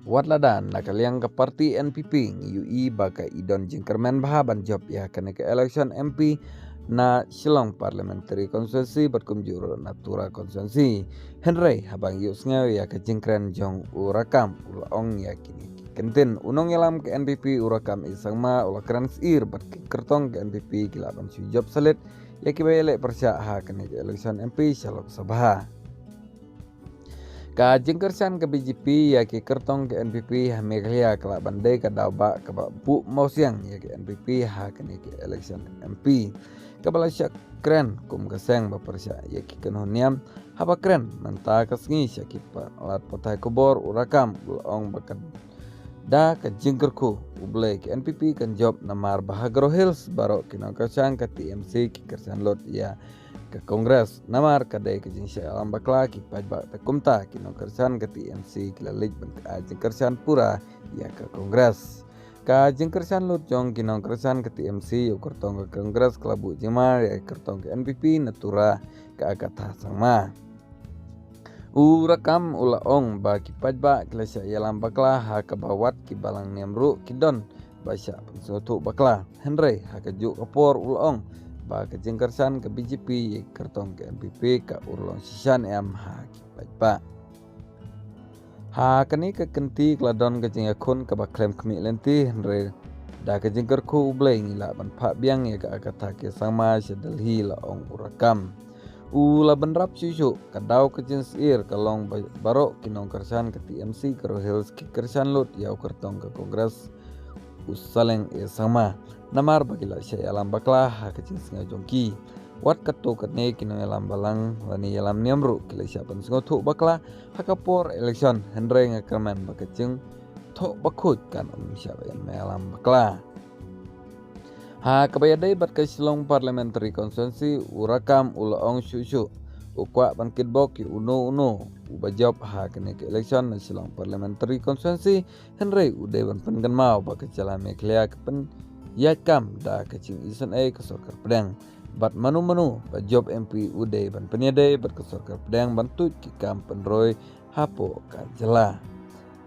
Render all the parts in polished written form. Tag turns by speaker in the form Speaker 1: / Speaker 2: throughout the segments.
Speaker 1: Watladan nakaliang ke parti NPP UI baka idon jingkermen bahaban job ya kena ke election MP na Shillong Parliamentary Constituency berkumjur natura konstituensi. Henry habang yus ngaw ya ke jingkren jong urakam ulaong ya kini kentin unong yalam ke NPP urakam isang ma ula keren ir kertong ke NPP kilaban su job salit ya kibayele persya ha kena ke election MP Shalok Sabha. Ka jengkersan ke BJP ya ke kertong ke NPP ha Meghalaya kelak bandai ke daubak ke bu mau siang ya ke NPP ha kene ke election MP. Kabala syak keren kum keseng bapersya ya ke kenoniam haba keren menta kesengi syak alat potai kubor urakam ulong bakat da ke jengkerku ublai ke NPP kan job namar Bahagro Hills barok kinong kesang ke TMC ke kersan lot ya ke Kongres namar kadai ke jinsya alam bakla ki pajbak takumta kino kersan ke TMC kilalik ban ke jengkersan pura ya ke Kongres ka jengkersan lut jong kino kersan ke TMC yu kertong ke Kongres kelabu jemar ya kertong ke NPP natura ke agatha sangma urakam ulaong ba ki pajbak kilasa alam bakla ha ke bawat ki balang nemru kidon basya pensutu bakla Henry ha ke juk kapor ulaong ba ke jengkersan ke BJP kertong ke NPP ke urlong sisan ha kipat ha kani ke kenti kladon ke jengakun ke baklem kemi lenti Henry da ke jengkerku ublai ngila ban pak biang ya ke akata ke sama sedalhi laong urakam ula benrap susu kadau ke jens ir kalong barok kinong kersan ke TMC ke Hills ke kersan lut ya kertong ke Kongres usaleng sama namar bagila syai alam baklah kecil singa jongki wat kato katne kino alam balang wani alam niamru kila siapan singo thuk bakla hakapor election hendre ngakerman bakaceng thuk bakut kan siapa yang alam bakla ha kabayadai bat ke Shillong Parliamentary Constituency urakam ulaong susu ukwa bangkit bok ki uno ubajab ha kene ke election na Shillong Parliamentary Constituency Henry ude ban pengen mau bak kecala Meghalaya ke pen yakam da kecing isen ke sorkar pedang bat manu bajab MP ude ban penyadai bat ke sorkar pedang bantu ki kam penroy hapo ka jela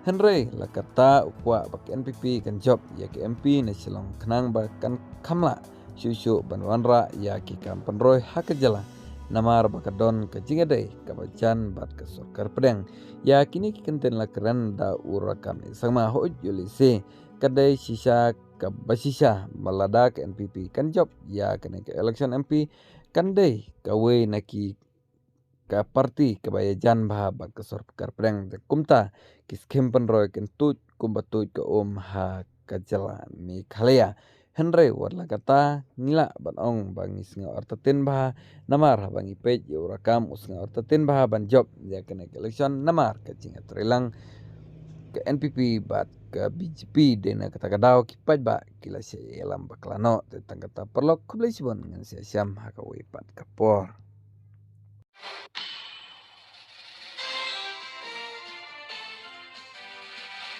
Speaker 1: Henry lakata ukwa bak NPP kan job ya ke MP na Shillong kenang bahkan kamla susu ban wanra ya ki kam penroy ha ke jela namar bakadon ke jingadai kabacan bat ke sorkar pedang ya kini kenten la keren da urakam sama hoj yulise kadai sisa ke basisa malada ke NPP kan job ya kene ke election MP kan dai kawe naki ka parti kebayajan bah bat ke sorkar pedang de kumta kiskem penroy kentut kumbatut ke ha kajalan Meghalaya Henry warla kata ngila banong bangi singa ortatin bah namar bangi pej ya urakam usnga ortatin bah ban job ya kena election namar kacing trilang ke NPP bat ke BJP dena kata kadau kipat ba kila sia alam baklano tentang kata perlok kublai sibon dengan sia siam hakawi pat kapor